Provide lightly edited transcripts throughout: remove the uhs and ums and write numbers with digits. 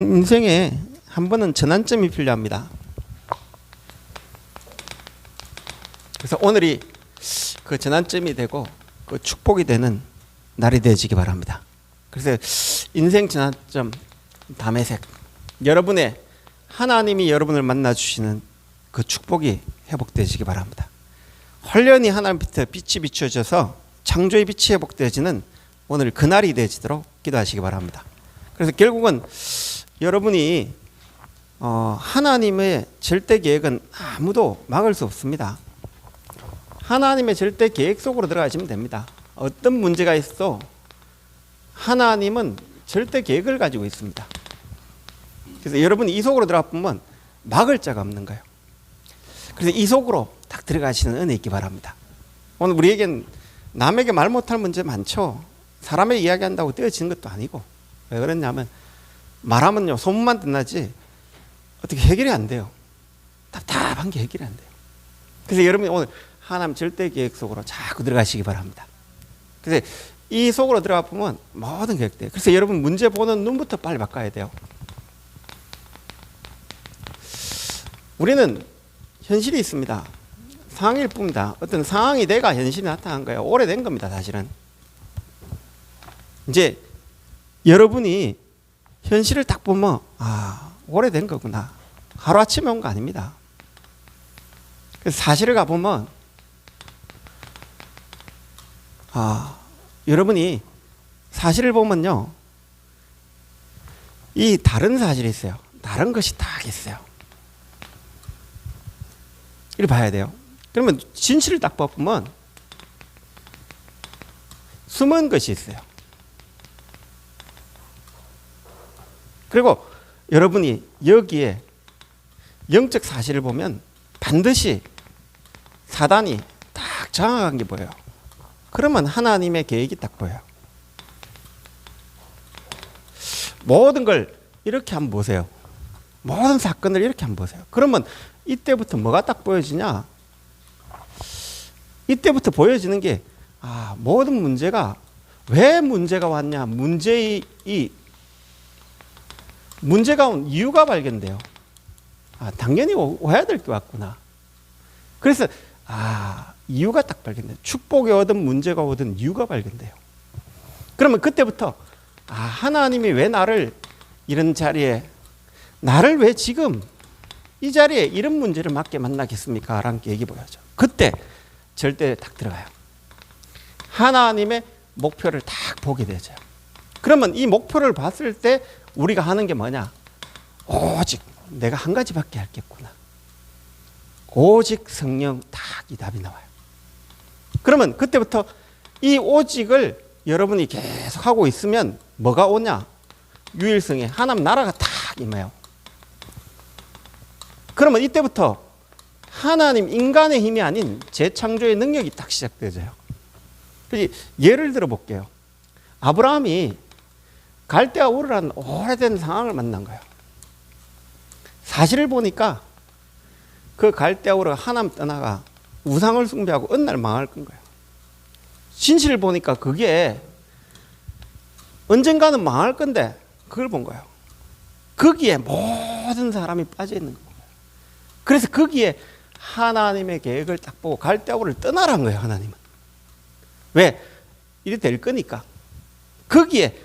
인생에 한 번은 전환점이 필요합니다. 그래서 오늘이 그 전환점이 되고 그 축복이 되는 날이 되어지기 바랍니다. 그래서 인생 전환점 담에색, 여러분의 하나님이 여러분을 만나 주시는 그 축복이 회복되어지기 바랍니다. 혼련히 하나님부터 빛이 비춰져서 창조의 빛이 회복되어지는 오늘 그날이 되어지도록 기도하시기 바랍니다. 그래서 결국은 여러분이 하나님의 절대 계획은 아무도 막을 수 없습니다. 하나님의 절대 계획 속으로 들어가시면 됩니다. 어떤 문제가 있어도 하나님은 절대 계획을 가지고 있습니다. 그래서 여러분이 이 속으로 들어가 보면 막을 자가 없는 거예요. 그래서 이 속으로 딱 들어가시는 은혜 있기 바랍니다. 오늘 우리에겐 남에게 말 못할 문제 많죠. 사람의 이야기한다고 떼어지는 것도 아니고. 왜 그러냐면 말하면요 소문만 듣나지 어떻게 해결이 안 돼요. 답답한 게 해결이 안 돼요. 그래서 여러분이 오늘 하나님 절대 계획 속으로 자꾸 들어가시기 바랍니다. 그래서 이 속으로 들어가 보면 모든 계획돼요. 그래서 여러분 문제 보는 눈부터 빨리 바꿔야 돼요. 우리는 현실이 있습니다. 상황일 뿐입니다. 어떤 상황이 돼가 현실이 나타난 거예요. 오래된 겁니다. 사실은 이제 여러분이 현실을 딱 보면 오래된 거구나. 하루아침에 온 거 아닙니다. 그래서 사실을 가보면 여러분이 사실을 보면요 이 다른 사실이 있어요. 다른 것이 딱 있어요. 이걸 봐야 돼요. 그러면 진실을 딱 보면 숨은 것이 있어요. 그리고 여러분이 여기에 영적 사실을 보면 반드시 사단이 딱 장악한 게 보여요. 그러면 하나님의 계획이 딱 보여요. 모든 걸 이렇게 한번 보세요. 모든 사건을 이렇게 한번 보세요. 그러면 이때부터 뭐가 딱 보여지냐? 이때부터 보여지는 게 모든 문제가 왜 문제가 왔냐? 문제가 온 이유가 발견돼요. 당연히 와야 될 게 왔구나. 그래서 이유가 딱 발견돼요. 축복이 오든 문제가 오든 이유가 발견돼요. 그러면 그때부터 하나님이 왜 나를 이런 자리에 나를 왜 지금 이 자리에 이런 문제를 맞게 만나겠습니까? 라는 게 얘기 보여죠. 그때 절대 딱 들어가요. 하나님의 목표를 딱 보게 되죠. 그러면 이 목표를 봤을 때 우리가 하는 게 뭐냐? 오직 내가 한 가지밖에 할겠구나. 오직 성령 딱 이 답이 나와요. 그러면 그때부터 이 오직을 여러분이 계속 하고 있으면 뭐가 오냐? 유일성에 하나님 나라가 딱 임해요. 그러면 이때부터 하나님 인간의 힘이 아닌 재창조의 능력이 딱 시작되죠. 예를 들어 볼게요. 아브라함이 갈대아 우르라는 오래된 상황을 만난 거예요. 사실을 보니까 그 갈대아 우르가 하나님 떠나가 우상을 숭배하고 어느 날 망할 건 거예요. 진실을 보니까 그게 언젠가는 망할 건데 그걸 본 거예요. 거기에 모든 사람이 빠져 있는 거예요. 그래서 거기에 하나님의 계획을 딱 보고 갈대아 우르를 떠나라는 거예요. 하나님은. 왜? 이래 될 거니까. 거기에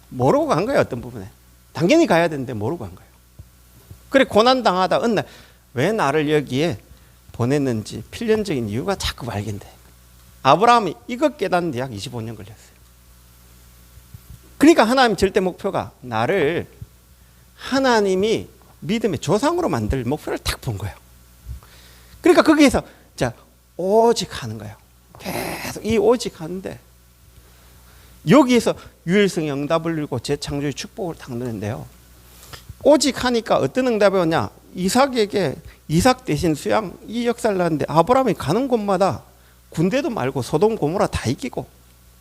모르고 간 거예요. 어떤 부분에. 당연히 가야 되는데 모르고 간 거예요. 그래 고난당하다 어느 날 왜 나를 여기에 보냈는지 필연적인 이유가 자꾸 발견돼. 아브라함이 이것 깨닫는데 약 25년 걸렸어요. 그러니까 하나님 절대 목표가 나를 하나님이 믿음의 조상으로 만들 목표를 딱 본 거예요. 그러니까 거기에서 오직 하는 거예요. 계속 이 오직 하는데 여기에서 유일성의 응답을 이루고 재창조의 축복을 딱 누는데요. 오직 하니까 어떤 응답이 오냐? 이삭에게 이삭 대신 수양 이 역사를 하는데 아브라함이 가는 곳마다 군대도 말고 소돔 고모라 다 이기고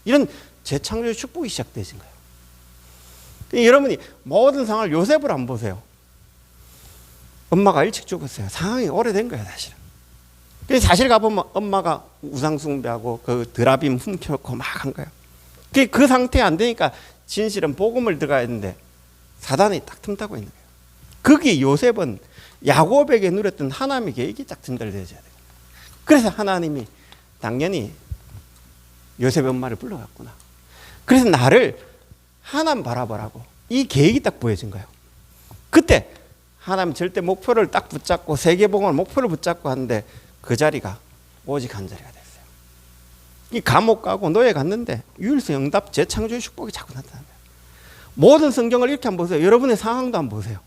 이런 재창조의 축복이 시작되신 거예요. 여러분이 모든 상황을 요셉을 한번 보세요. 엄마가 일찍 죽었어요. 상황이 오래된 거예요, 사실은. 그래서 사실 가보면 엄마가 우상숭배하고 그 드라빔 훔쳐놓고 막 한 거예요. 그 상태 안 되니까 진실은 복음을 들어가야 했는데 사단이 딱 틈타고 있는 거예요. 거기에 요셉은 야곱에게 누렸던 하나님의 계획이 딱 전달되어야 돼요. 그래서 하나님이 당연히 요셉의 엄마를 불러갔구나. 그래서 나를 하나님 바라보라고 이 계획이 딱 보여진 거예요. 그때 하나님 절대 목표를 딱 붙잡고 세계복음을 목표를 붙잡고 하는데 그 자리가 오직 한 자리가 됐어요. 이 감옥 가고 노예 갔는데 유일성 응답 재창조의 축복이 자꾸 나타나는 거예요. 모든 성경을 이렇게 한번 보세요. 여러분의 상황도 한번 보세요.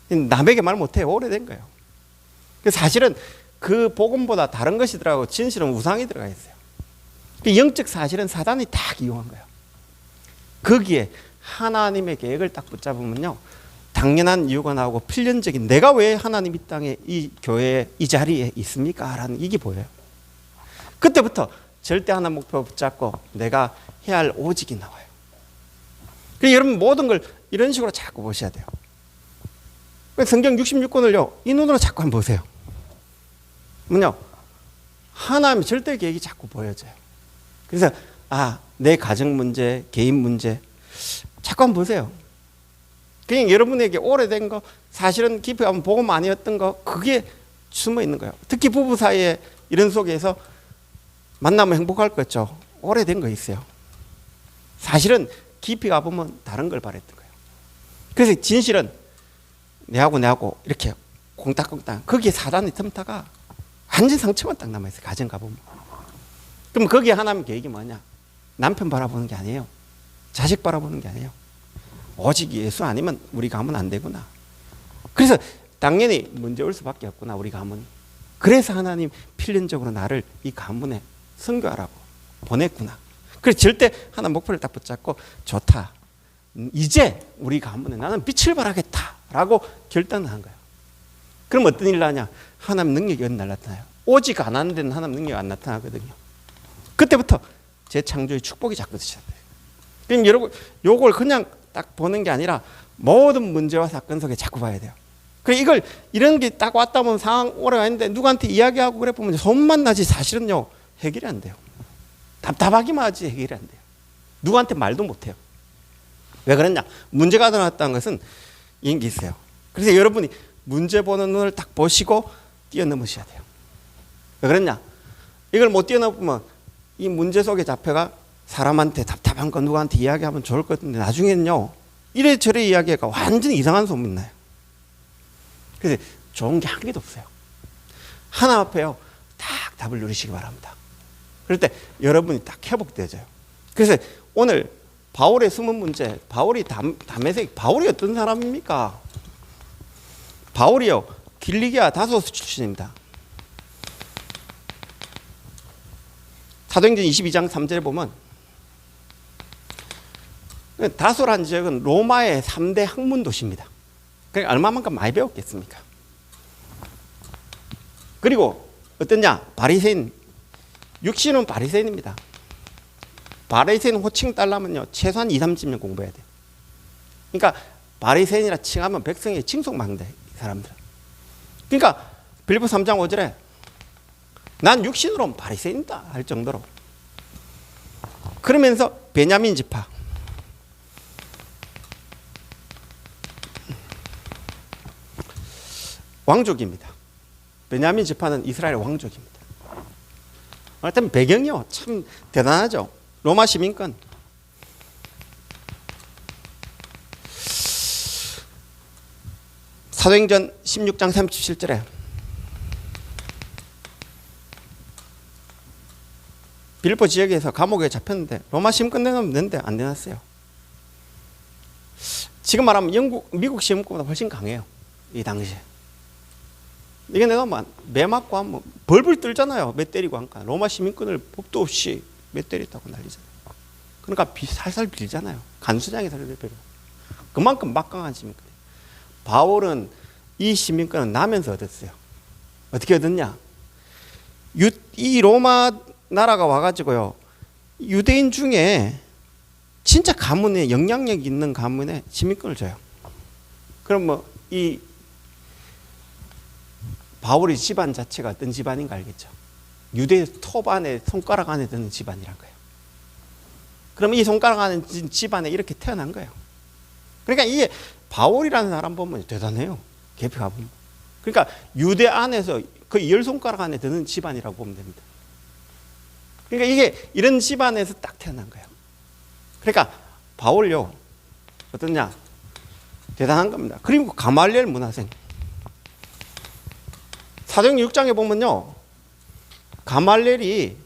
남에게 말 못해요. 오래된 거예요. 사실은 그 복음보다 다른 것이더라고. 진실은 우상이 들어가 있어요. 영적 사실은 사단이 딱 이용한 거예요. 거기에 하나님의 계획을 딱 붙잡으면요, 당연한 이유가 나오고 필연적인 내가 왜 하나님 이 땅에 이 교회에 이 자리에 있습니까? 라는 이게 보여요. 그때부터 절대 하나 목표 붙잡고 내가 해야 할 오직이 나와요. 그래서 여러분 모든 걸 이런 식으로 자꾸 보셔야 돼요. 성경 66권을요 이 눈으로 자꾸 한번 보세요. 뭐냐, 하나님의 절대 계획이 자꾸 보여져요. 그래서 내 가정 문제, 개인 문제 자꾸 한번 보세요. 그냥 여러분에게 오래된 거, 사실은 깊이 가면 복음 아니었던 거, 그게 숨어 있는 거예요. 특히 부부 사이에 이런 속에서 만나면 행복할 거 있죠. 오래된 거 있어요. 사실은 깊이 가보면 다른 걸 바랬던 거예요. 그래서 진실은 내하고 이렇게 콩닥콩닥, 거기에 사단의 틈타가 완전 상처만 딱 남아있어요. 가정 가보면. 그럼 거기에 하나님 계획이 뭐냐? 남편 바라보는 게 아니에요. 자식 바라보는 게 아니에요. 오직 예수 아니면 우리 가문 안 되구나. 그래서 당연히 문제 올 수밖에 없구나, 우리 가문이. 그래서 하나님 필연적으로 나를 이 가문에 선교하라고 보냈구나. 그래서 절대 하나 목표를 딱 붙잡고 좋다, 이제 우리 가문에 나는 빛을 발하겠다라고 결단을 한 거예요. 그럼 어떤 일을 하냐? 하나님 능력이 어디 나타나요? 오직 안 하는 데는 하나님 능력이 안 나타나거든요. 그때부터 재창조의 축복이 자꾸 시작돼요. 그럼 여러분 요걸 그냥 딱 보는 게 아니라 모든 문제와 사건 속에 자꾸 봐야 돼요. 그래 이걸 이런 게 딱 왔다 보면 상황 오래 가 있는데 누구한테 이야기하고 그래 보면 소문만 나지 사실은요 해결이 안 돼요. 답답하기만 하지 해결이 안 돼요. 누구한테 말도 못 해요. 왜 그러냐? 문제가 일어났다는 것은 이런 게 있어요. 그래서 여러분이 문제 보는 눈을 딱 보시고 뛰어넘으셔야 돼요. 왜 그러냐? 이걸 못 뛰어넘으면 이 문제 속에 잡혀가 사람한테 답답한 거 누구한테 이야기하면 좋을 것 같은데 나중에는요 이래저래 이야기가 완전히 이상한 소문 나요. 그래서 좋은 게 한 개도 없어요. 하나 앞에요 딱 답을 누리시기 바랍니다. 그럴 때 여러분이 딱 회복되어져요. 그래서 오늘 바울의 숨은 문제, 바울이 다메섹, 바울이 어떤 사람입니까? 바울이요 길리기아 다소스 출신입니다. 사도행전 22장 3절에 보면 다소라는 지역은 로마의 3대 학문 도시입니다. 그러니까 얼마만큼 많이 배웠겠습니까? 그리고 어떠냐? 바리새인, 육신은 바리새인입니다. 바리새인 호칭 따려면요 최소한 2-3년 공부해야 돼요. 그러니까 바리새인이라 칭하면 백성의 칭송받는다, 이 사람들은. 그러니까 빌립보 3장 5절에 난 육신으로는 바리새인이다 할 정도로. 그러면서 베냐민 지파, 왕족입니다. 베냐민 지파는 이스라엘 왕족입니다. 하여튼 배경이요 참 대단하죠. 로마 시민권. 사도행전 16장 37절에 빌립보 지역에서 감옥에 잡혔는데 로마 시민권 내놨는데 안 내놨어요. 지금 말하면 미국 시민권보다 훨씬 강해요. 이 당시에. 이게 내가 매 맞고 하면 벌벌 떨잖아요. 매 때리고 하니까. 로마 시민권을 법도 없이 매 때렸다고 난리잖아요. 그러니까 살살 빌잖아요. 간수장이 살살 빌어. 그만큼 막강한 시민권이에요. 바울은 이 시민권을 나면서 얻었어요. 어떻게 얻었냐? 이 로마 나라가 와가지고요 유대인 중에 진짜 가문에 영향력 있는 가문에 시민권을 줘요. 그럼 뭐 이 바울의 집안 자체가 어떤 집안인가 알겠죠? 유대 톱 안에 손가락 안에 드는 집안이란 거예요. 그럼 이 손가락 안에 집안에 이렇게 태어난 거예요. 그러니까 이게 바울이라는 사람 보면 대단해요. 계피가 보면. 그러니까 유대 안에서 거의 10손가락 안에 드는 집안이라고 보면 됩니다. 그러니까 이게 이런 집안에서 딱 태어난 거예요. 그러니까 바울요 어떠냐? 대단한 겁니다. 그리고 가말리엘 문화생. 사도행전 6장에 보면요, 가말리엘이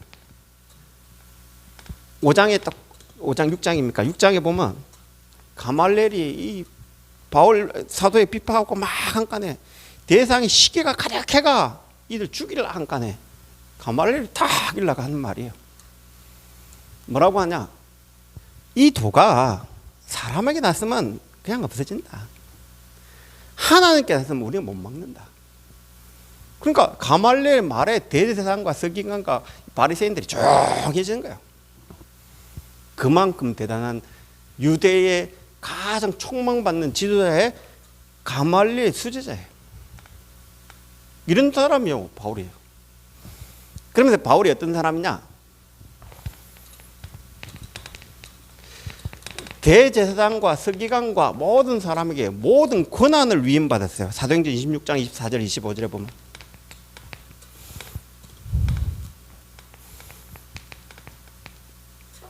5장 6장입니까? 6장에 보면 가말리엘이 이 바울 사도에 비판하고 막 한간에 대상이 시계가 가득해가 이들 죽이려 한간에 가말리엘이 탁 일러가 하는 말이에요. 뭐라고 하냐? 이 도가 사람에게 났으면 그냥 없어진다. 하나님께 났으면 우리가 못 막는다. 그러니까 가말리엘 말에 대제사장과 서기관과 바리새인들이 조용해지는 거예요. 그만큼 대단한 유대의 가장 촉망받는 지도자의 가말리엘 수제자예요. 이런 사람이요 바울이에요. 그러면서 바울이 어떤 사람이냐? 대제사장과 서기관과 모든 사람에게 모든 권한을 위임받았어요. 사도행전 26장 24절 25절에 보면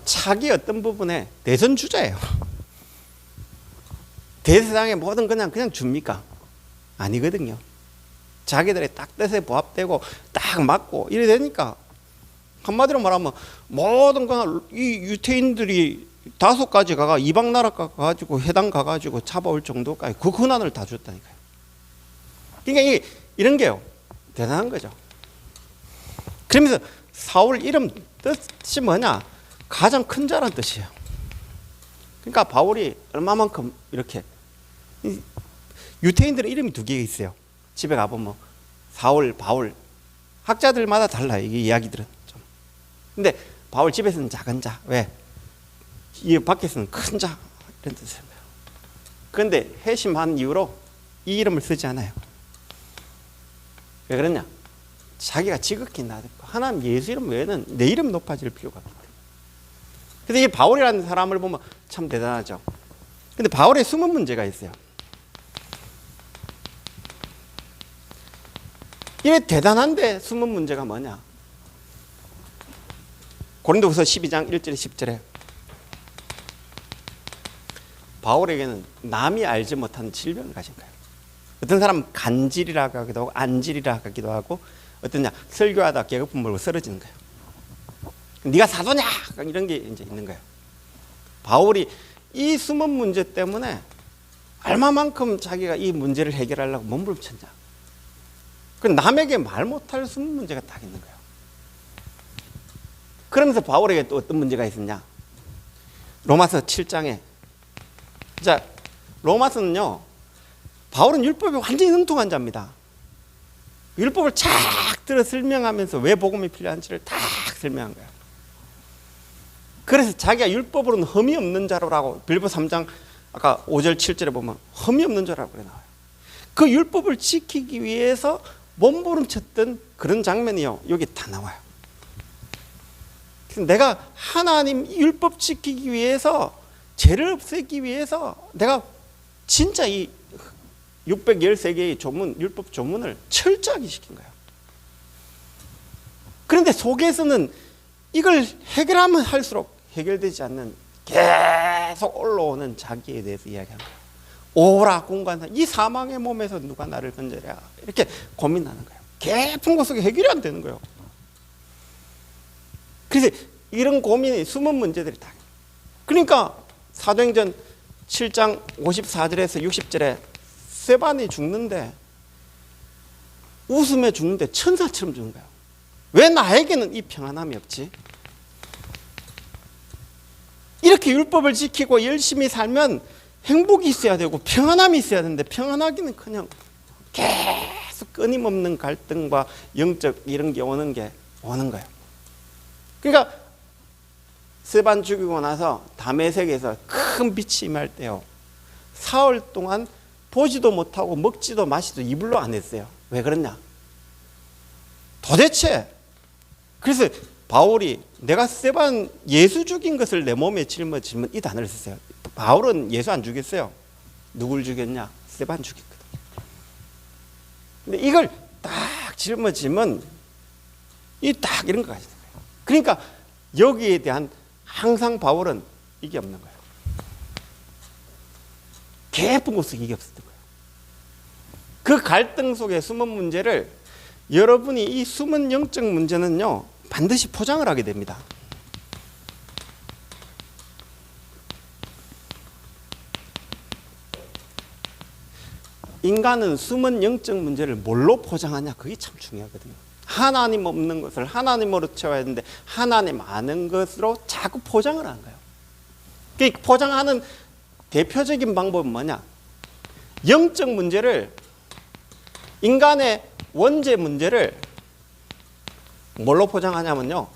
자기 어떤 부분에 대선주자예요. 대세상의 모든 그냥 줍니까? 아니거든요. 자기들의 딱 뜻에 부합되고 딱 맞고 이래 되니까 한마디로 말하면 모든 거는 이 유태인들이 5가지 가가 이방 나라 가가지고 해당 가가지고 잡아올 정도까지 그 권한을 다 줬다니까요. 그러니까 이게 이런 게요 대단한 거죠. 그러면서 사울 이름 뜻이 뭐냐? 가장 큰 자란 뜻이에요. 그러니까 바울이 얼마만큼 이렇게 유태인들의 이름이 2개 있어요. 집에 가보면 사울, 바울 학자들마다 달라요. 이게 이야기들은 좀. 근데 바울 집에서는 작은 자, 왜? 이 밖에서는 큰 자 이런 뜻이에요. 그런데 회심한 이후로 이 이름을 쓰지 않아요. 왜 그러냐? 자기가 지극히 낮고 하나님 예수 이름 외에는 내 이름 높아질 필요가 없기 때문에. 그래서 이 바울이라는 사람을 보면 참 대단하죠. 근데 바울의 숨은 문제가 있어요. 이게 대단한데 숨은 문제가 뭐냐? 고린도후서 12장 1절에 10절에 바울에게는 남이 알지 못하는 질병을 가진 거예요. 어떤 사람은 간질이라고 하기도 하고 안질이라고 하기도 하고 어떠냐? 설교하다 개거품 물고 쓰러지는 거예요. 네가 사도냐? 이런 게 이제 있는 거예요. 바울이 이 숨은 문제 때문에 얼마만큼 자기가 이 문제를 해결하려고 몸부림쳤냐. 그 남에게 말 못할 숨은 문제가 딱 있는 거예요. 그러면서 바울에게 또 어떤 문제가 있었냐? 로마서 7장에 자, 로마서는요, 바울은 율법에 완전히 능통한 자입니다. 율법을 착 들어 설명하면서 왜 복음이 필요한지를 딱 설명한 거예요. 그래서 자기가 율법으로는 흠이 없는 자로라고 빌보 3장 아까 5절 7절에 보면 흠이 없는 자라고 그래 나와요. 그 율법을 지키기 위해서 몸부림쳤던 그런 장면이요 여기 다 나와요. 그래서 내가 하나님 율법 지키기 위해서 죄를 없애기 위해서 내가 진짜 이 613개의 조문, 율법 조문을 철저하게 시킨 거예요. 그런데 속에서는 이걸 해결하면 할수록 해결되지 않는 계속 올라오는 자기에 대해서 이야기하는 거예요. 오라 공간사 이 사망의 몸에서 누가 나를 건져랴 이렇게 고민하는 거예요. 깊은 곳 속에 해결이 안 되는 거예요. 그래서 이런 고민이 숨은 문제들이 다. 그러니까 사도행전 7장 54절에서 60절에 스데반이 죽는데 웃음에 죽는데 천사처럼 죽는 거예요. 왜 나에게는 이 평안함이 없지? 이렇게 율법을 지키고 열심히 살면 행복이 있어야 되고 평안함이 있어야 되는데 평안하기는 그냥 계속 끊임없는 갈등과 영적 이런 게 오는 거예요. 그러니까 스데반 죽이고 나서 다메섹에서 큰 빛이 임할 때요. 사흘 동안 보지도 못하고 먹지도 마시도 이불로 안 했어요. 왜 그러냐? 도대체 그래서 바울이 내가 스데반 예수 죽인 것을 내 몸에 짊어지면 이 단어를 썼어요. 바울은 예수 안 죽였어요. 누굴 죽였냐? 스데반 죽였거든. 근데 이걸 딱 짊어지면 이 딱 이런 거 가지는 거예요. 그러니까 여기에 대한 항상 바울은 이게 없는 거예요. 깊은 곳에 이게 없었던 거예요. 그 갈등 속에 숨은 문제를 여러분이 이 숨은 영적 문제는요 반드시 포장을 하게 됩니다. 인간은 숨은 영적 문제를 뭘로 포장하냐 그게 참 중요하거든요. 하나님 없는 것을 하나님으로 채워야 되는데 하나님 아는 것으로 자꾸 포장을 하는 거예요. 그 포장하는 대표적인 방법은 뭐냐? 영적 문제를 인간의 원죄 문제를 뭘로 포장하냐면요.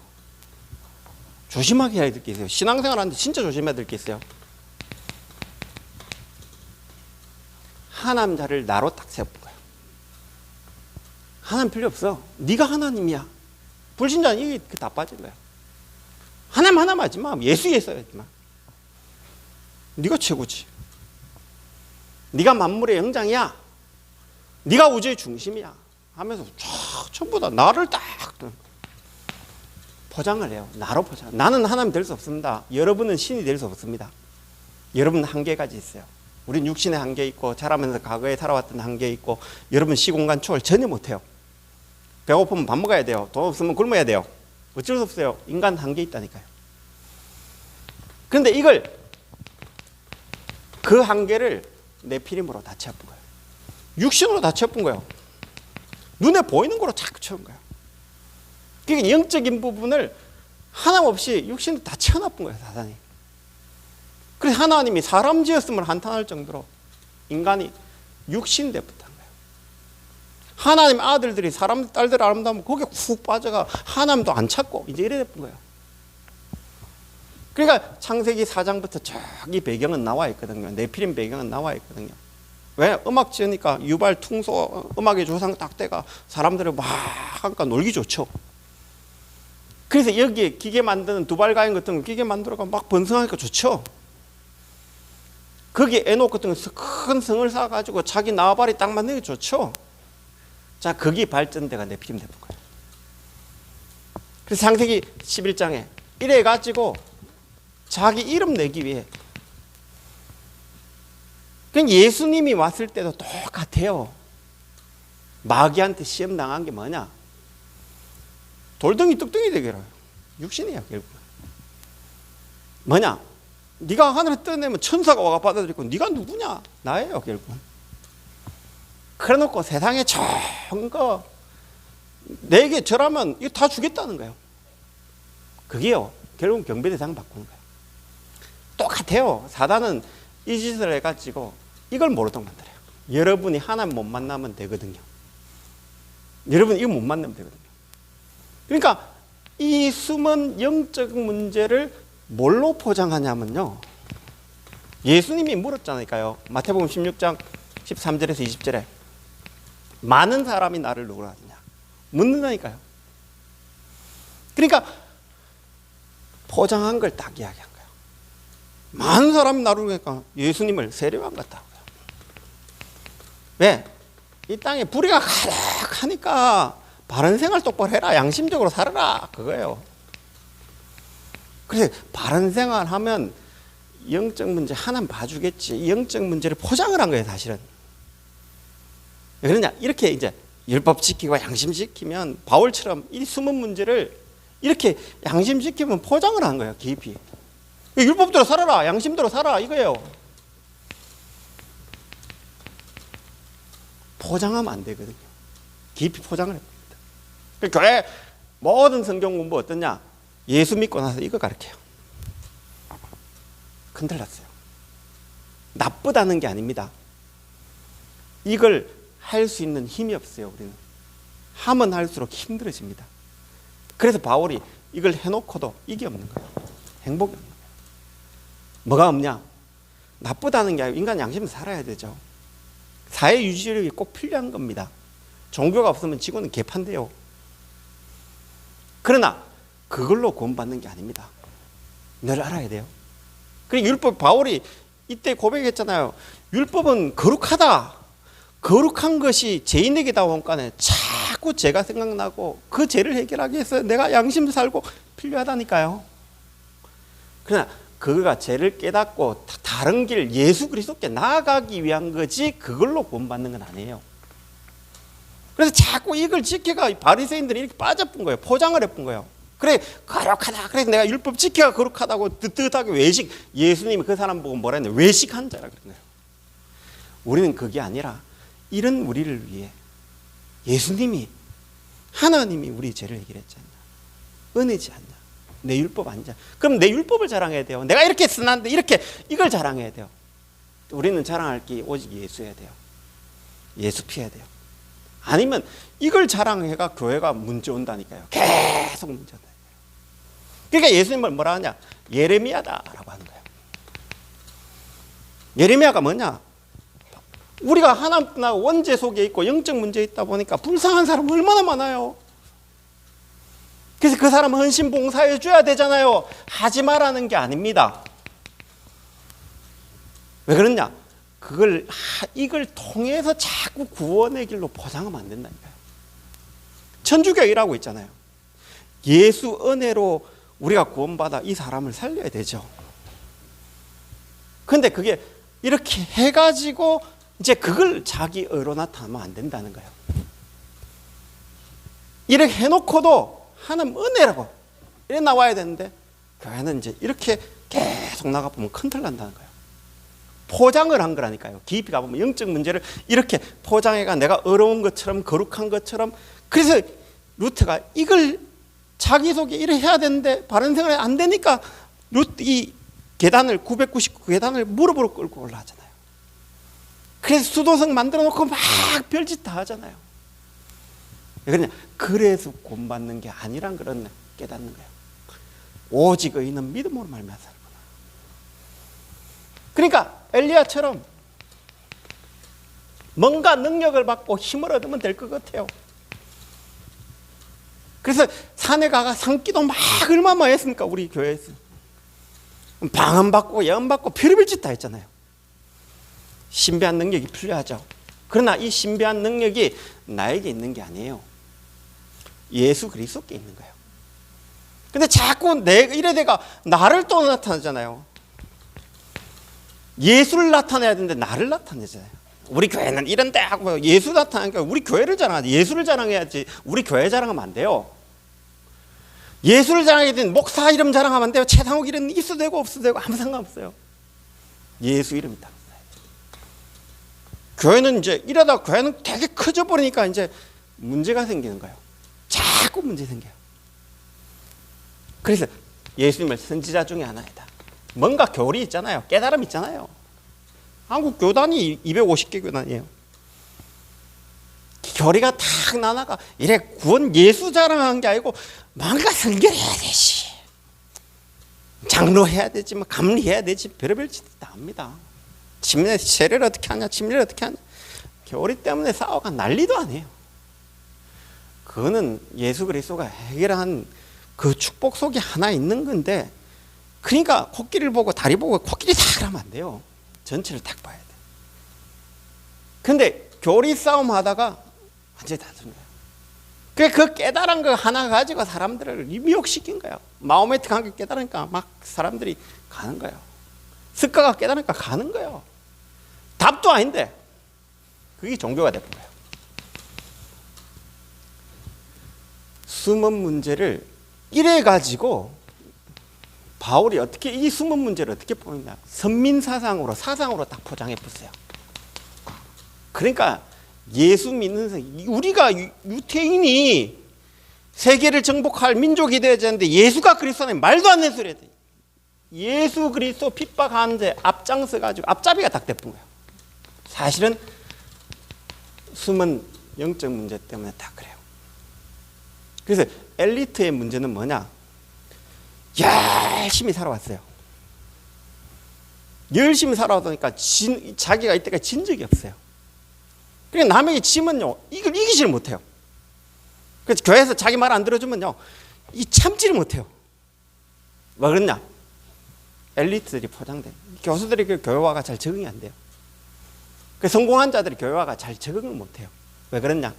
조심하게 해야 될 게 있어요. 신앙생활 하는데 진짜 조심해야 될 게 있어요. 하나님 자를 나로 딱 세워본 거예요. 하나님 필요 없어. 네가 하나님이야. 불신자는 이게 다 빠진 거야. 하나님 하나만 하지 마. 예수 예수하지 마. 네가 최고지. 네가 만물의 영장이야. 네가 우주의 중심이야. 하면서 전부 다 나를 딱 포장을 해요. 나로 포장. 나는 하나님 될 수 없습니다. 여러분은 신이 될 수 없습니다. 여러분은 한계까지 있어요. 우린 육신의 한계 있고 자라면서 과거에 살아왔던 한계 있고 여러분 시공간 초월 전혀 못해요. 배고프면 밥 먹어야 돼요. 돈 없으면 굶어야 돼요. 어쩔 수 없어요. 인간 한계 있다니까요. 그런데 이걸 그 한계를 네피림으로 다 채워본 거예요. 육신으로 다 채워본 거예요. 눈에 보이는 거로 자꾸 채운 거예요. 그러니까 영적인 부분을 하나님 없이 육신을 다 채워놨던 거예요. 사단이. 그래서 하나님이 사람 지었음을 한탄할 정도로 인간이 육신 되었던 거예요. 하나님 아들들이 사람 딸들 아름다우면 거기에 훅 빠져가 하나님도 안 찾고 이제 이래 됐던 거예요. 그러니까 창세기 4장부터 저기 배경은 나와 있거든요. 네피림 배경은 나와 있거든요. 왜? 음악 지으니까 유발, 퉁소, 음악의 조상 딱 때가 사람들을 막 하니까 놀기 좋죠. 그래서 여기에 기계 만드는 두발가인 같은 거 기계 만들어가 막 번성하니까 좋죠. 거기에 에녹 같은 큰 성을 쌓아가지고 자기 나발이 딱 만드는 게 좋죠. 자, 거기 발전대가 네피림 되는 거예요. 그래서 창세기 11장에 이래가지고 자기 이름 내기 위해 그냥 예수님이 왔을 때도 똑같아요. 마귀한테 시험 당한 게 뭐냐? 돌덩이 뚝덩이 되게라요. 육신이야 결국. 뭐냐? 네가 하늘에 떠내면 천사가 와가 받아들이고 네가 누구냐? 나예요 결국. 그래놓고 세상에 좋은 거 내게 절하면 이거 다 주겠다는 거예요. 그게요 결국 경배대상 바꾸는 거예요. 똑같아요. 사단은 이 짓을 해가지고 이걸 모르도록 만들어요. 여러분이 하나님 못 만나면 되거든요. 여러분 이거 못 만나면 되거든요. 그러니까 이 숨은 영적 문제를 뭘로 포장하냐면요. 예수님이 물었잖아요. 마태복음 16장 13절에서 20절에 많은 사람이 나를 누구라 하느냐 묻는다니까요. 그러니까 포장한 걸 딱 이야기한 거예요. 많은 사람이 나를 그러니까 예수님을 세례요한 같다고요. 왜? 이 땅에 불의가 가득하니까 바른 생활 똑바로 해라. 양심적으로 살아라. 그거예요. 그래서 바른 생활 하면 영적 문제 하나는 봐주겠지. 영적 문제를 포장을 한 거예요, 사실은. 왜 그러냐? 이렇게 이제 율법 지키고 양심 지키면 바울처럼 이 숨은 문제를 이렇게 양심 지키면 포장을 한 거예요, 깊이. 율법대로 살아라. 양심대로 살아. 이거예요. 포장하면 안 되거든요. 깊이 포장을 해야 됩니다. 교회 모든 성경 공부 어떠냐? 예수 믿고 나서 이거 가르쳐요. 큰일 났어요. 나쁘다는 게 아닙니다. 이걸 할 수 있는 힘이 없어요, 우리는. 하면 할수록 힘들어집니다. 그래서 바울이 이걸 해놓고도 이게 없는 거예요. 행복이 없는 거예요. 뭐가 없냐? 나쁘다는 게 아니고 인간 양심은 살아야 되죠. 사회 유지력이 꼭 필요한 겁니다. 종교가 없으면 지구는 개판돼요. 그러나 그걸로 구원받는 게 아닙니다. 늘 알아야 돼요. 그리고 율법 바울이 이때 고백했잖아요. 율법은 거룩하다. 거룩한 것이 죄인에게 다원간에 자꾸 죄가 생각나고 그 죄를 해결하기 위해서 내가 양심 살고 필요하다니까요. 그러나 그가 죄를 깨닫고 다른 길 예수 그리스도께 나아가기 위한 거지 그걸로 구원받는 건 아니에요. 그래서 자꾸 이걸 지켜가 바리새인들이 이렇게 빠져본 거예요. 포장을 해본 거예요. 그래 거룩하다. 그래서 내가 율법 지켜가 거룩하다고 뜨뜻하게 외식. 예수님이 그 사람 보고 뭐라 했냐, 외식한 자라 그런 거예요. 우리는 그게 아니라 이런 우리를 위해 예수님이, 하나님이 우리 죄를 해결했지 않냐, 은혜지 않냐, 내 율법 아니냐. 그럼 내 율법을 자랑해야 돼요. 내가 이렇게 쓰는데 이렇게 이걸 자랑해야 돼요. 우리는 자랑할 게 오직 예수여야 돼요. 예수 피해야 돼요. 아니면 이걸 자랑해가 교회가 문제 온다니까요. 계속 문제 온다니까요. 그러니까 예수님을 뭐라 하냐, 예레미야다라고 하는 거예요. 예레미야가 뭐냐, 우리가 하나님과 원죄 속에 있고 영적 문제에 있다 보니까 불쌍한 사람 얼마나 많아요. 그래서 그 사람 헌신 봉사해 줘야 되잖아요. 하지 말라는 게 아닙니다. 왜 그러냐, 이걸 통해서 자꾸 구원의 길로 포장하면 안 된다니까요. 천주교이라고 있잖아요. 예수 은혜로 우리가 구원받아 이 사람을 살려야 되죠. 근데 그게 이렇게 해가지고 이제 그걸 자기 의로 나타나면 안 된다는 거예요. 이렇게 해놓고도 하나님 은혜라고 이래 나와야 되는데 교회는 이제 이렇게 계속 나가보면 큰틀 난다는 거예요. 포장을 한 거라니까요. 깊이 가보면 영적 문제를 이렇게 포장해가 내가 어려운 것처럼 거룩한 것처럼. 그래서 루트가 이걸 자기 속에 이래 해야 되는데 바른 생활이 안 되니까 이 계단을 999계단을 무릎으로 끌고 올라가잖아요. 그래서 수도성 만들어 놓고 막 별짓 다 하잖아요. 왜 그러냐, 그래서 구원받는 게 아니란 그런 깨닫는 거예요. 오직 의인은 믿음으로 말미암아 살구나. 그러니까 엘리야처럼 뭔가 능력을 받고 힘을 얻으면 될 것 같아요. 그래서 산에 가가 산기도 막 얼마나 했습니까? 우리 교회에서 방언 받고 예언 받고 별의별 짓 다 했잖아요. 신비한 능력이 필요하죠. 그러나 이 신비한 능력이 나에게 있는 게 아니에요. 예수 그리스도께 있는 거예요. 근데 자꾸 이래대가 나를 또 나타나잖아요. 예수를 나타내야 되는데 나를 나타내잖아요. 우리 교회는 이런데 하고 예수 나타나니까 우리 교회를 자랑하지, 예수를 자랑해야지. 우리 교회 자랑하면 안 돼요. 예수를 자랑해야 되는 목사 이름 자랑하면 안 돼요. 최상욱 이름 있어도 되고 없어도 되고 아무 상관없어요. 예수 이름이 딱 있어요. 교회는 이제 이러다 교회는 되게 커져 버리니까 이제 문제가 생기는 거예요. 자꾸 문제 생겨요. 그래서 예수님을 선지자 중에 하나이다. 뭔가 교리 있잖아요. 깨달음 있잖아요. 한국 교단이 250개 교단이에요. 교리가 탁 나나가 이래 구원 예수 자랑한 게 아니고 뭔가 선결해야 되지, 장로해야 되지, 뭐 감리해야 되지, 별의별 짓 다 합니다. 침례 세례를 어떻게 하냐, 침례를 어떻게 하냐, 교리 때문에 싸워가 난리도 아니에요. 그거는 예수 그리스도가 해결한 그 축복 속에 하나 있는 건데, 그러니까 코끼리를 보고 다리 보고 코끼리 다 그러면 안 돼요. 전체를 딱 봐야 돼. 근데 교리 싸움 하다가 완전히 다 들은 거예요. 그 깨달은 거 하나 가지고 사람들을 미혹시킨 거예요. 마호메트 관계 깨달으니까 막 사람들이 가는 거예요. 스카가 깨달으니까 가는 거예요. 답도 아닌데 그게 종교가 됐던 거예요. 숨은 문제를 이래 가지고 바울이 어떻게 이 숨은 문제를 어떻게 보느냐, 선민 사상으로 딱 포장해 보세요. 그러니까 예수 믿는 우리가 유태인이 세계를 정복할 민족이 되어야 되는데 예수가 그리스도는 말도 안 되는 소리야. 예수 그리스도 핍박하는 데 앞장서 가지고 앞잡이가 딱 돼본 거예요. 사실은 숨은 영적 문제 때문에 다 그래요. 그래서 엘리트의 문제는 뭐냐, 열심히 살아왔어요. 열심히 살아왔으니까 자기가 이때까지 진 적이 없어요. 그러니까 남에게 지면요, 이걸 이기지를 못해요. 그래서 교회에서 자기 말 안 들어주면요, 이 참지를 못해요. 왜 그러냐? 엘리트들이 포장돼. 교수들이 그 교회화가 잘 적응이 안 돼요. 그 성공한 자들이 교회와가 잘 적응을 못해요. 왜 그러냐?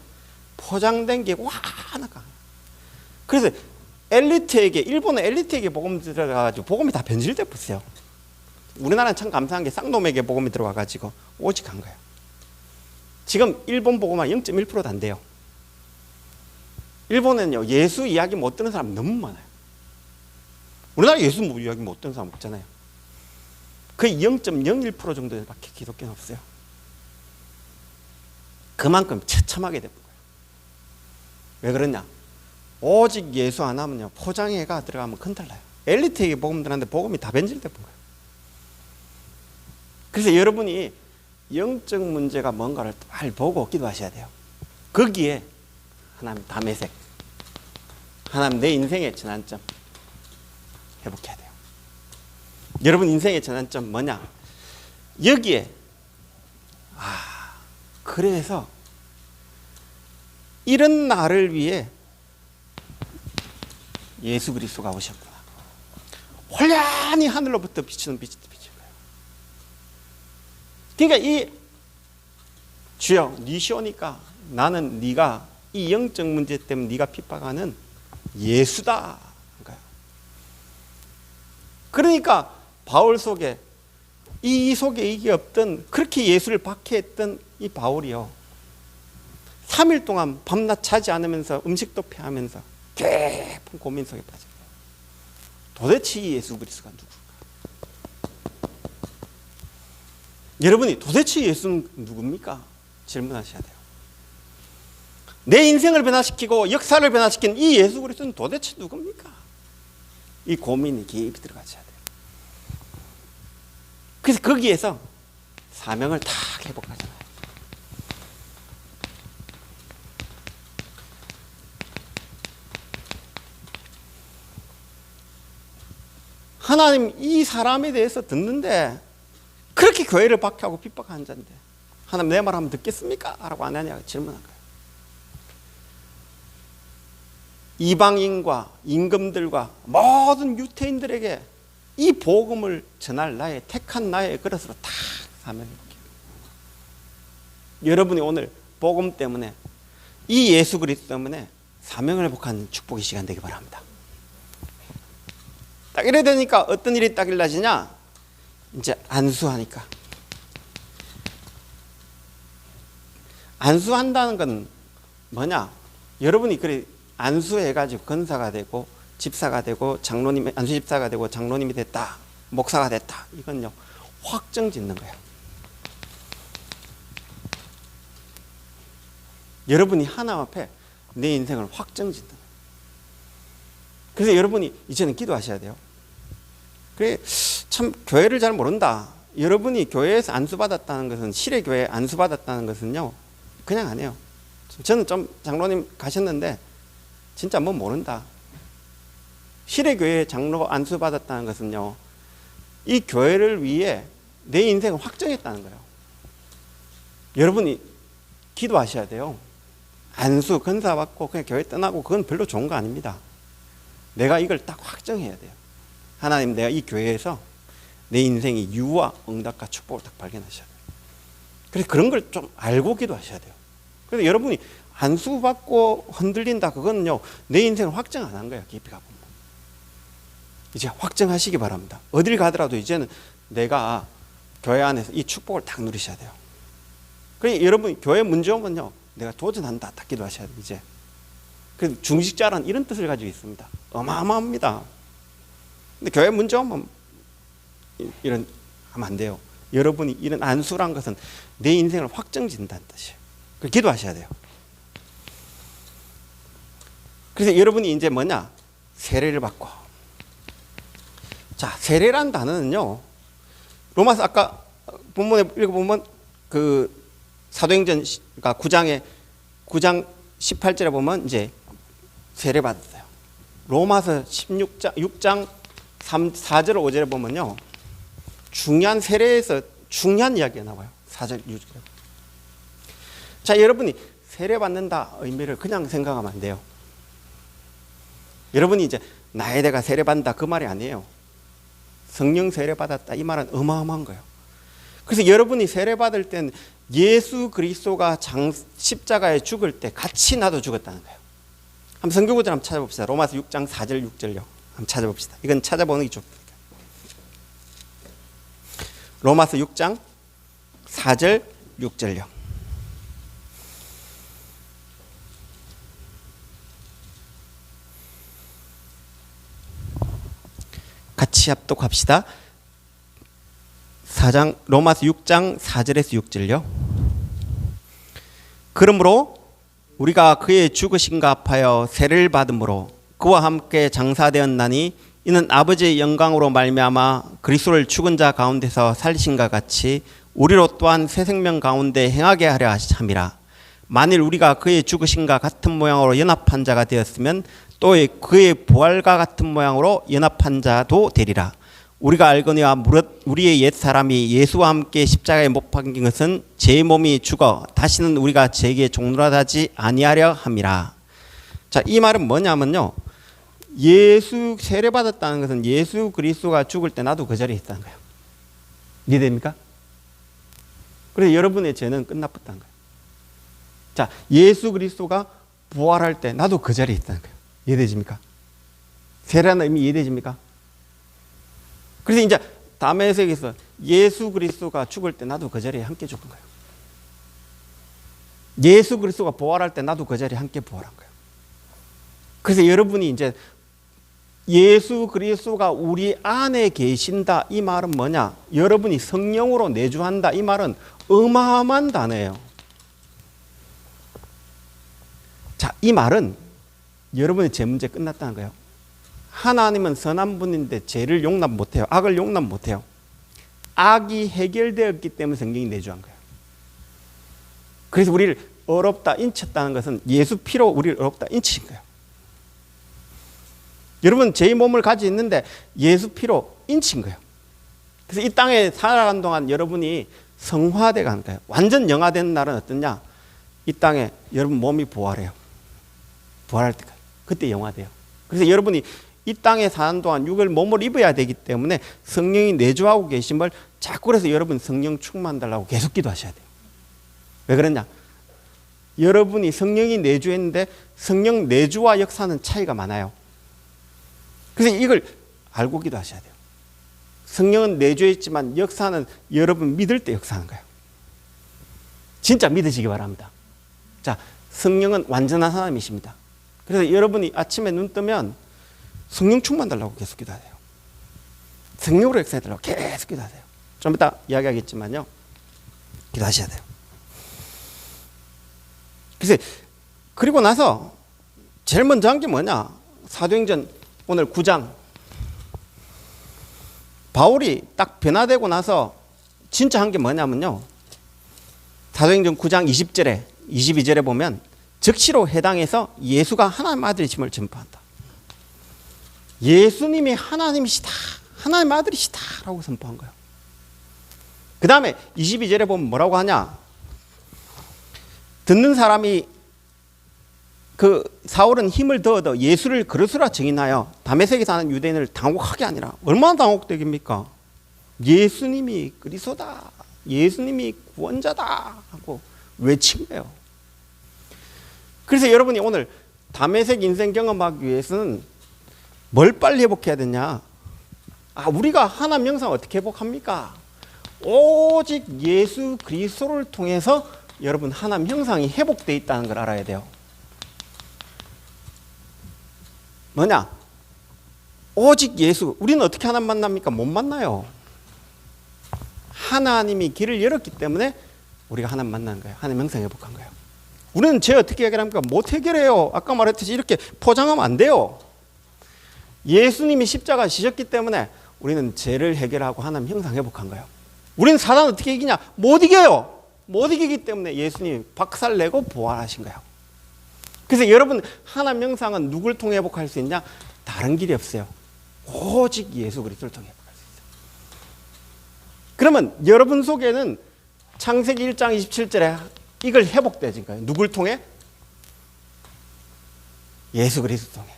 포장된 게 와나가. 그래서 엘리트에게, 일본의 엘리트에게 복음 들어가가지고 복음이 다 변질돼 버렸어요. 우리나라는 참 감사한 게 쌍놈에게 복음이 들어와가지고 오직한 거예요. 지금 일본 복음은 0.1%도 안 돼요. 일본에는요, 예수 이야기 못 듣는 사람 너무 많아요. 우리나라 예수 이야기 못 듣는 사람 없잖아요. 거의 0.01% 정도밖에 기독교는 없어요. 그만큼 처참하게 된 거예요. 왜 그러냐? 오직 예수 안 하면요, 포장해가 들어가면 큰달라요. 엘리트에게 복음 들었는데 복음이 다 변질된 거예요. 그래서 여러분이 영적 문제가 뭔가를 잘 보고 기도하셔야 돼요. 거기에 하나님 담에색, 하나님 내 인생의 전환점 회복해야 돼요. 여러분 인생의 전환점 뭐냐? 여기에 그래서 이런 나를 위해 예수 그리스도가 오셨구나. 환히 하늘로부터 비치는 빛이 비친 거예요. 그러니까 이 주여, 네 시오니까 나는 네가 이 영적 문제 때문에 네가 핍박하는 예수다. 그러니까 바울 속에 이 속에 이게 없던, 그렇게 예수를 박해했던 이 바울이요, 3일 동안 밤낮 자지 않으면서 음식도 패하면서 깊은 고민 속에 빠져요. 도대체 이 예수 그리스도가 누굴까? 여러분이 도대체 예수는 누굽니까? 질문하셔야 돼요. 내 인생을 변화시키고 역사를 변화시킨 이 예수 그리스도는 도대체 누굽니까? 이 고민이 깊이 들어가셔야 돼요. 그래서 거기에서 사명을 탁 회복하잖아요. 하나님 이 사람에 대해서 듣는데 그렇게 교회를 박해하고 핍박하는 자인데 하나님 내 말 하면 듣겠습니까? 라고 안 하냐고 질문한 거예요. 이방인과 임금들과 모든 유태인들에게 이 복음을 전할 나의 택한 나의 그릇으로 다 사명을 볼게요. 여러분이 오늘 복음 때문에 이 예수 그리스도 때문에 사명을 회복하는 축복의 시간 되기 바랍니다. 딱 이래 되니까 어떤 일이 딱 일어나지냐? 이제 안수하니까. 안수한다는 건 뭐냐? 여러분이 그래 안수해가지고 권사가 되고 집사가 되고 장로님, 안수집사가 되고 장로님이 됐다, 목사가 됐다, 이건요 확정 짓는 거예요. 여러분이 하나님 앞에 내 인생을 확정 짓는 거예요. 그래서 여러분이 이제는 기도하셔야 돼요. 그래, 참 교회를 잘 모른다. 여러분이 교회에서 안수받았다는 것은, 시래교회에 안수받았다는 것은요 그냥 안 해요. 저는 좀 장로님 가셨는데 진짜 뭐 모른다. 시래교회 장로 안수받았다는 것은요, 이 교회를 위해 내 인생을 확정했다는 거예요. 여러분이 기도하셔야 돼요. 안수, 권사받고 그냥 교회 떠나고 그건 별로 좋은 거 아닙니다. 내가 이걸 딱 확정해야 돼요. 하나님, 내가 이 교회에서 내 인생이 유와 응답과 축복을 딱 발견하셔야 돼요. 그래서 그런 걸 좀 알고 기도하셔야 돼요. 그래서 여러분이 안수받고 흔들린다, 그거는요 내 인생을 확정 안 한 거예요. 깊이 가보면 이제 확정하시기 바랍니다. 어딜 가더라도 이제는 내가 교회 안에서 이 축복을 딱 누리셔야 돼요. 그러니까 여러분 교회 문제 오면요 내가 도전한다 딱 기도하셔야 돼요. 이제 그래서 중식자란 이런 뜻을 가지고 있습니다. 어마어마합니다. 근데 교회 문제 오면 이런 하면 안 돼요. 여러분이 이런 안수란 것은 내 인생을 확정짓는다는 뜻이에요. 그래서 기도하셔야 돼요. 그래서 여러분이 이제 뭐냐? 세례를 받고. 자, 세례란 단어는요, 로마서 아까 본문에 읽어보면 그 사도행전 9장 18절에 보면 이제 세례 받았어요. 로마서 6장 4절 5절에 보면요, 중요한 세례에서 중요한 이야기가 나와요. 4절 6절. 자, 여러분이 세례 받는다 의미를 그냥 생각하면 안 돼요. 여러분이 이제 나의 대가 세례 받는다 그 말이 아니에요. 성령 세례 받았다 이 말은 어마어마한 거예요. 그래서 여러분이 세례 받을 땐 예수 그리스도가 십자가에 죽을 때 같이 나도 죽었다는 거예요. 한번 성경구절 한번 찾아봅시다. 로마서 6장 4절 6절요. 한번 찾아봅시다. 이건 찾아보는 게 좋습니다. 로마서 6장 4절 6절요. 같이 합독합시다. 로마서 6장 4절에서 6절요. 그러므로 우리가 그의 죽으심과 합하여 세를 받음으로 그와 함께 장사되었나니 이는 아버지의 영광으로 말미암아 그리스도를 죽은 자 가운데서 살리신과 같이 우리로 또한 새 생명 가운데 행하게 하려 함이라. 만일 우리가 그의 죽으심과 같은 모양으로 연합한 자가 되었으면 또 그의 부활과 같은 모양으로 연합한 자도 되리라. 우리가 알거니와 무릇 우리의 옛 사람이 예수와 함께 십자가에 못 박힌 것은 제 몸이 죽어 다시는 우리가 죄에게 종노릇하지 아니하려 함이라. 자, 이 말은 뭐냐면요, 예수 세례 받았다는 것은 예수 그리스도가 죽을 때 나도 그 자리에 있다는 거예요. 이해됩니까? 그래서 여러분의 죄는 끝났다는 거예요. 자, 예수 그리스도가 부활할 때 나도 그 자리에 있다는 거예요. 이해되십니까? 세례라는 의미 이해되십니까? 그래서 이제 다음에 해석에서 예수 그리스도가 죽을 때 나도 그 자리에 함께 죽은 거예요. 예수 그리스도가 부활할 때 나도 그 자리에 함께 부활한 거예요. 그래서 여러분이 이제 예수 그리스도가 우리 안에 계신다, 이 말은 뭐냐? 여러분이 성령으로 내주한다, 이 말은 어마어마한 단어예요. 자, 이 말은 여러분의 죄 문제 끝났다는 거예요. 하나님은 선한 분인데 죄를 용납 못해요. 악을 용납 못해요. 악이 해결되었기 때문에 성경이 내주한 거예요. 그래서 우리를 어렵다 인쳤다는 것은 예수 피로 우리를 어렵다 인치신 거예요. 여러분 제 몸을 가지고 있는데 예수 피로 인친 거예요. 그래서 이 땅에 살아가는 동안 여러분이 성화돼 가는 거예요. 완전 영화되는 날은 어떠냐? 이 땅에 여러분 몸이 부활해요. 부활할 때까지. 그때 영화돼요. 그래서 여러분이 이 땅에 사는 동안 육을 몸을 입어야 되기 때문에 성령이 내주하고 계심을 자꾸 그래서 여러분 성령 충만 달라고 계속 기도하셔야 돼요. 왜 그러냐? 여러분이 성령이 내주했는데 성령 내주와 역사는 차이가 많아요. 그래서 이걸 알고 기도하셔야 돼요. 성령은 내주했지만 역사는 여러분 믿을 때 역사하는 거예요. 진짜 믿으시기 바랍니다. 자, 성령은 완전한 하나님이십니다. 그래서 여러분이 아침에 눈 뜨면 성령 충만 달라고 계속 기도하세요. 성령으로 역사해 달라고 계속 기도하세요. 좀 이따 이야기하겠지만요, 기도하셔야 돼요. 그래서 그리고 나서 제일 먼저 한 게 뭐냐? 사도행전 오늘 9장 바울이 딱 변화되고 나서 진짜 한 게 뭐냐면요, 사도행전 9장 20절에 22절에 보면 즉시로 해당해서 예수가 하나님 아들이심을 전파한다. 예수님이 하나님이시다, 하나님 아들이시다 라고 선포한 거예요. 그 다음에 22절에 보면 뭐라고 하냐? 듣는 사람이 사울은 힘을 더 얻어 예수를 그리스도라 증인하여 다메섹에 사는 유대인을 당혹하게 하니라. 얼마나 당혹되겠습니까? 예수님이 그리스도다, 예수님이 구원자다 하고 외친 거예요. 그래서 여러분이 오늘 다메섹 인생 경험하기 위해서는 뭘 빨리 회복해야 되냐? 우리가 하나님 영상 어떻게 회복합니까? 오직 예수 그리스도를 통해서 여러분 하나님 형상이 회복되어 있다는 걸 알아야 돼요. 뭐냐? 오직 예수. 우리는 어떻게 하나님 만납니까? 못 만나요. 하나님이 길을 열었기 때문에 우리가 하나님 만나는 거예요. 하나님 형상 회복한 거예요. 우리는 죄 어떻게 해결합니까? 못 해결해요. 아까 말했듯이 이렇게 포장하면 안 돼요. 예수님이 십자가 지셨기 때문에 우리는 죄를 해결하고 하나님 형상 회복한 거예요. 우리는 사단 어떻게 이기냐? 못 이겨요. 못 이기기 때문에 예수님이 박살내고 부활하신 거예요. 그래서 여러분 하나님 형상은 누굴 통해 회복할 수 있냐? 다른 길이 없어요. 오직 예수 그리스도를 통해 회복할 수 있어요. 그러면 여러분 속에는 창세기 1장 27절에 이걸 회복되진 거예요. 누굴 통해? 예수 그리스도 통해.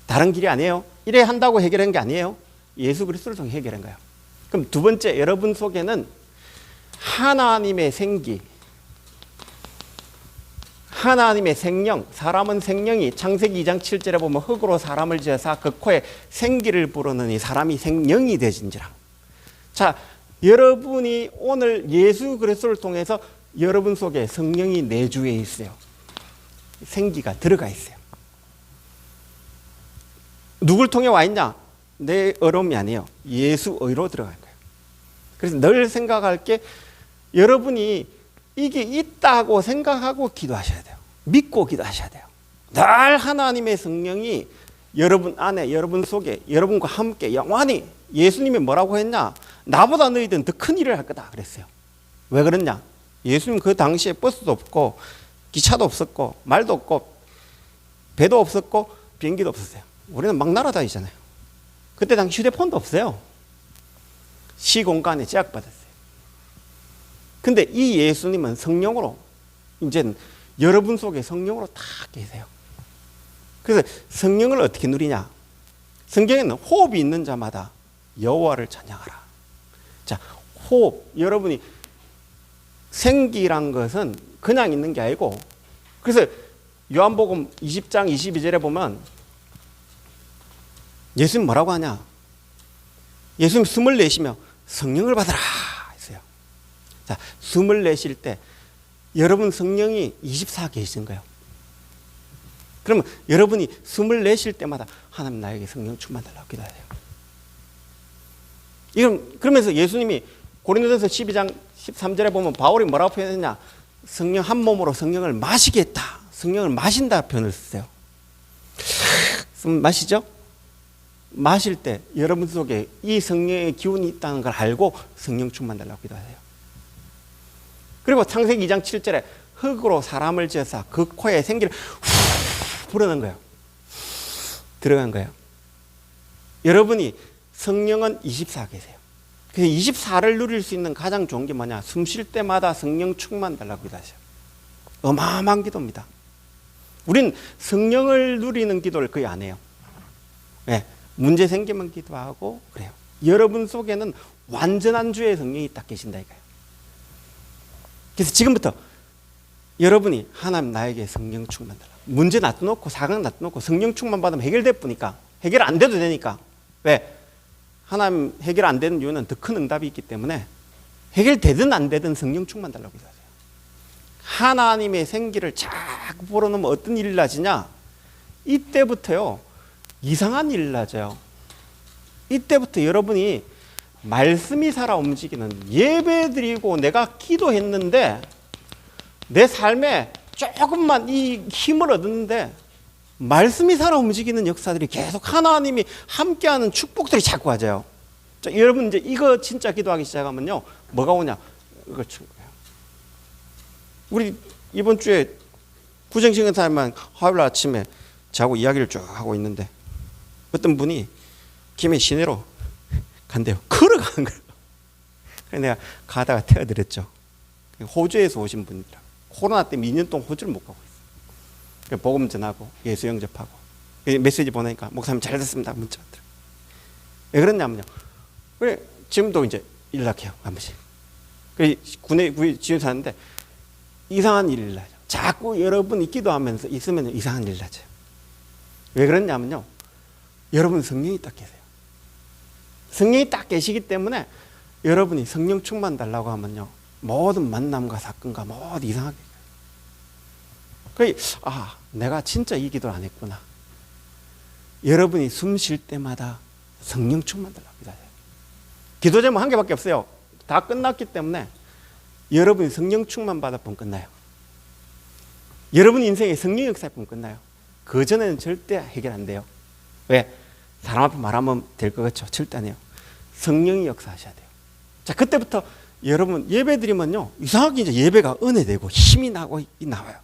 다른 길이 아니에요. 이래 한다고 해결한 게 아니에요. 예수 그리스도를 통해 해결한 거예요. 그럼 두 번째, 여러분 속에는 하나님의 생기, 하나님의 생령, 사람은 생령이 창세기 2장 7절에 보면 흙으로 사람을 지어서 그 코에 생기를 불어넣으니 사람이 생령이 되진지라. 자, 여러분이 오늘 예수 그리스도를 통해서 여러분 속에 성령이 내주해 있어요. 생기가 들어가 있어요. 누굴 통해 와 있냐? 내 어려움이 아니에요. 예수의로 들어간 거예요. 그래서 늘 생각할 게 여러분이 이게 있다고 생각하고 기도하셔야 돼요. 믿고 기도하셔야 돼요. 늘 하나님의 성령이 여러분 안에, 여러분 속에, 여러분과 함께 영원히. 예수님이 뭐라고 했냐? 나보다 너희들은 더 큰 일을 할 거다 그랬어요. 왜 그랬냐? 예수님 그 당시에 버스도 없고 기차도 없었고 말도 없고 배도 없었고 비행기도 없었어요. 우리는 막 날아다니잖아요. 그때 당시 휴대폰도 없어요. 시공간에 제약받았어요. 근데 이 예수님은 성령으로 이제 여러분 속에 성령으로 다 계세요. 그래서 성령을 어떻게 누리냐? 성경에는 호흡이 있는 자마다 여호와를 찬양하라. 자, 호흡. 여러분이 생기란 것은 그냥 있는 게 아니고, 그래서 요한복음 20장 22절에 보면 예수님 뭐라고 하냐? 예수님 숨을 내쉬며 성령을 받으라 했어요. 자, 숨을 내쉴 때 여러분 성령이 24 계신 거예요. 그러면 여러분이 숨을 내쉴 때마다 하나님 나에게 성령 충만 달라고 기도해야 돼요. 그러면서 예수님이 고린도전서 12장 13절에 보면 바울이 뭐라고 표현했냐? 성령 한 몸으로 성령을 마시겠다. 성령을 마신다 표현을 쓰세요. 마시죠? 마실 때 여러분 속에 이 성령의 기운이 있다는 걸 알고 성령 충만 달라고 기도하세요. 그리고 창세기 2장 7절에 흙으로 사람을 지어서 그 코에 생기를 후 불어넣은 거예요. 들어간 거예요. 여러분이 성령은 24 계세요. 그래서 24를 누릴 수 있는 가장 좋은 게 뭐냐? 숨 쉴 때마다 성령 충만 달라고 기도하세요. 어마어마한 기도입니다. 우린 성령을 누리는 기도를 거의 안 해요. 네, 문제 생기면 기도하고 그래요. 여러분 속에는 완전한 주의 성령이 딱 계신다 이거예요. 그래서 지금부터 여러분이 하나님 나에게 성령 충만 달라. 문제 놔두놓고 사강 놔두놓고 성령 충만 받으면 해결될 뿐이니까. 해결 안 돼도 되니까. 왜? 하나님 해결 안 되는 이유는 더 큰 응답이 있기 때문에 해결되든 안 되든 성령 충만 달라고 기도하세요. 하나님의 생기를 자꾸 불어넣으면 어떤 일이 나지냐? 이때부터요 이상한 일이 나죠. 이때부터 여러분이 말씀이 살아 움직이는, 예배 드리고 내가 기도했는데 내 삶에 조금만 이 힘을 얻었는데 말씀이 살아 움직이는 역사들이 계속 하나님이 함께하는 축복들이 자꾸 와져요. 자, 여러분 이제 이거 진짜 기도하기 시작하면요 뭐가 오냐? 이거 친 거예요. 우리 이번 주에 구정식은 사람만 화요일 아침에 자고 이야기를 쭉 하고 있는데 어떤 분이 김해 시내로 간대요. 걸어가는 거예요. 그래서 내가 가다가 태워드렸죠. 호주에서 오신 분이라 코로나 때문에 2년 동안 호주를 못 가고 있어요. 복음 전하고 예수 영접하고 메시지 보내니까 목사님 잘 됐습니다 문자 왔더라고요. 왜 그러냐면요. 그래 지금도 이제 연락해요 한 번씩. 군에 지원 사는데 이상한 일이 나죠. 자꾸 여러분이 기도하면서 있으면 이상한 일이 나죠. 왜 그러냐면요. 여러분 성령이 딱 계세요. 성령이 딱 계시기 때문에 여러분이 성령 충만 달라고 하면요 모든 만남과 사건과 모두 이상하게 내가 진짜 이 기도를 안 했구나. 여러분이 숨 쉴 때마다 성령 충만 달라고 기도해요. 기도 제목 한 개밖에 없어요. 다 끝났기 때문에 여러분이 성령 충만 받아보면 끝나요. 여러분 인생에 성령 역사에 보면 끝나요. 그 전에는 절대 해결 안 돼요. 왜? 사람 앞에 말하면 될 것 같죠? 절대 아니에요. 성령이 역사하셔야 돼요. 자, 그때부터 여러분 예배 드리면요 이상하게 이제 예배가 은혜되고 힘이 나고 나와요.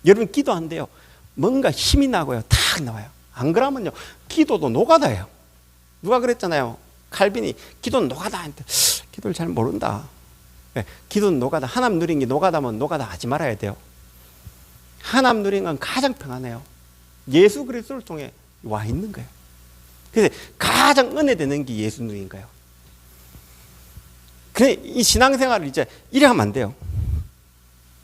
여러분 기도 안 돼요. 뭔가 힘이 나고요 탁 나와요. 안 그러면요 기도도 노가다예요. 누가 그랬잖아요. 칼빈이 기도는 노가다한테 기도를 잘 모른다. 네, 기도는 노가다. 하나님 누린 게 노가다면 노가다 하지 말아야 돼요. 하나님 누린 건 가장 평안해요. 예수 그리스도를 통해 와 있는 거예요. 그래서 가장 은혜 되는 게 예수 누린 거예요. 근데 이 신앙생활을 이제 이래 하면 안 돼요.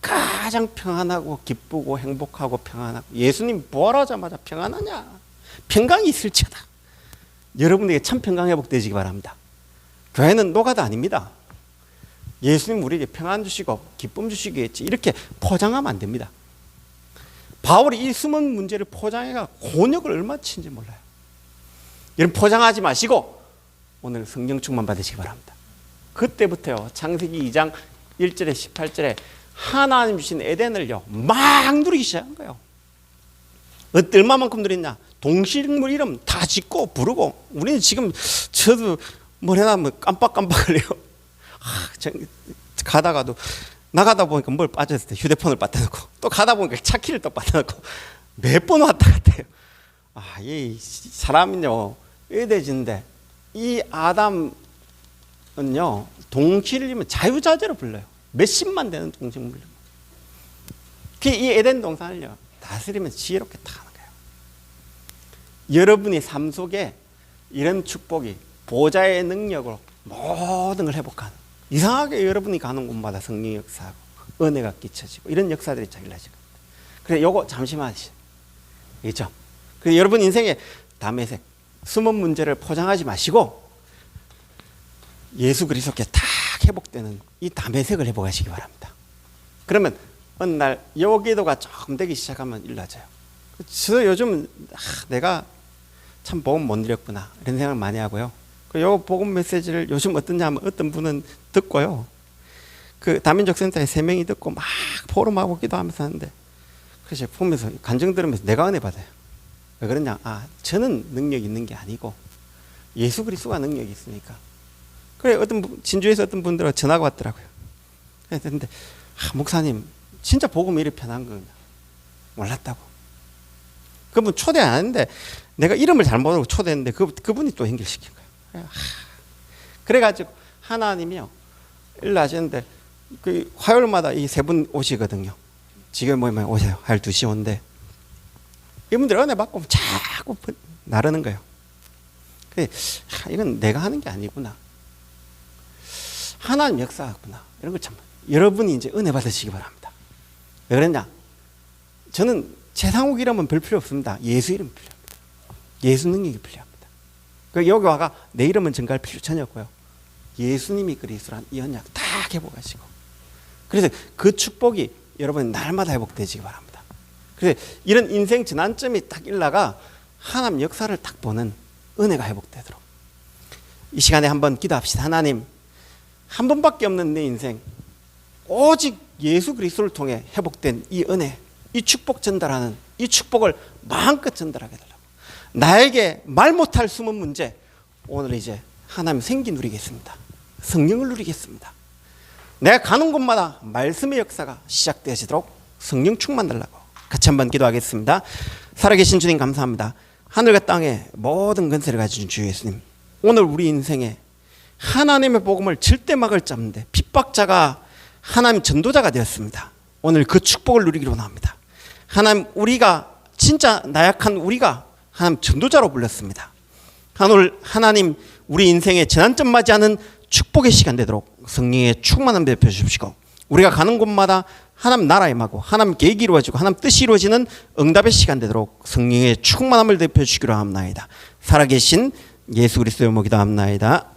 가장 평안하고 기쁘고 행복하고 평안하고, 예수님 부활하자마자 평안하냐? 평강이 있을지어다. 여러분에게 참 평강 회복되시기 바랍니다. 교회는 노가다 아닙니다. 예수님 우리에게 평안 주시고 기쁨 주시겠지, 이렇게 포장하면 안 됩니다. 바울이 이 숨은 문제를 포장해가 곤욕을 얼마나 친지 몰라요. 여러분, 포장하지 마시고 오늘 성령 충만 받으시기 바랍니다. 그때부터요, 창세기 2장 1절에 18절에 하나님 주신 에덴을요 막 누리기 시작한 거예요. 얼마만큼 누렸냐? 동식물 이름 다 짓고 부르고. 우리는 지금 저도 뭐래나 뭐 깜빡깜빡거려요. 가다가도 나가다 보니까 뭘 빠졌을 때 휴대폰을 빠뜨놓고, 또 가다 보니까 차키를 또 빠뜨놓고 몇 번 왔다 갔다 해요. 이 사람은요 의대진데, 이 아담은요 동식물이면 자유자재로 불러요. 몇십만 되는 동식물로. 이 에덴 동산을요 다스리면 지혜롭게 다 하는 거예요. 여러분의 삶 속에 이런 축복이 보좌의 능력으로 모든 걸 회복하는, 이상하게 여러분이 가는 곳마다 성령의 역사하고 은혜가 끼쳐지고 이런 역사들이 잘 일어나질 겁니다. 그래서 요거 잠시만 하시죠. 그렇죠? 그래서 여러분 인생의 담에색, 숨은 문제를 포장하지 마시고 예수 그리스도께 다 회복되는 이 담에색을 회복하시기 바랍니다. 그러면 어느 날 요 기도가 조금 되기 시작하면 일어나져요. 저 요즘 내가 참 복음 못 누렸구나 이런 생각을 많이 하고요. 요 복음 메시지를 요즘 어떠냐 하면, 어떤 분은 듣고요, 그 다민족 센터에 3명이 듣고 막 포럼하고 기도하면서 하는데, 그래서 보면서 간증 들으면서 내가 은혜 받아요. 왜 그러냐? 저는 능력이 있는 게 아니고 예수 그리스도가 능력이 있으니까. 그래, 어떤 진주에서 어떤 분들은 전화가 왔더라고요. 그런데 목사님 진짜 복음이 이렇게 편한 거냐? 몰랐다고. 그분 초대 안 했는데 내가 이름을 잘못 알고 초대했는데 그분이 또 연결시킨 거예요. 그래가지고 하나님이요 일하시는데, 그 화요일마다 이 3분 오시거든요. 지금 뭐면 오세요. 화요일 2시 온대. 이분들 은혜 받고 자꾸 나르는 거예요. 그래, 이건 내가 하는 게 아니구나, 하나님 역사하구나, 이런 걸 참 여러분이 이제 은혜 받으시기 바랍니다. 왜 그랬냐? 저는 세상국 이름은 별 필요 없습니다. 예수 이름 필요합니다. 예수 능력이 필요합니다. 여기 와가 내 이름은 증가할 필요 전혀 없고요. 예수님이 그리스도란 이 언약 다 회복하시고, 그래서 그 축복이 여러분 날마다 회복되시기 바랍니다. 그래서 이런 인생 전환점이 딱 일나가 하나님 역사를 딱 보는 은혜가 회복되도록 이 시간에 한번 기도합시다. 하나님, 한 번밖에 없는 내 인생, 오직 예수 그리스도를 통해 회복된 이 은혜, 이 축복 전달하는 이 축복을 마음껏 전달하게 해달라고. 나에게 말 못할 숨은 문제, 오늘 이제 하나님 생기 누리겠습니다. 성령을 누리겠습니다. 내가 가는 곳마다 말씀의 역사가 시작되어지도록 성령 충만 달라고 같이 한번 기도하겠습니다. 살아계신 주님 감사합니다. 하늘과 땅에 모든 권세를 가진 주 예수님, 오늘 우리 인생에 하나님의 복음을 절대 막을 자 없는데 핍박자가 하나님 전도자가 되었습니다. 오늘 그 축복을 누리기로 합니다. 하나님, 우리가 진짜 나약한 우리가 하나님 전도자로 불렸습니다. 오늘 하나님 우리 인생의 전환점 맞이하는 축복의 시간 되도록 성령의 충만함 베풀어 주십시고, 우리가 가는 곳마다 하나님 나라 임하고 하나님 계획이 이루어지고 하나님 뜻이 이루어지는 응답의 시간 되도록 성령의 충만함을 베풀어 주시기로 합나이다. 살아계신 예수 그리스도의 이름으로 기도합나이다.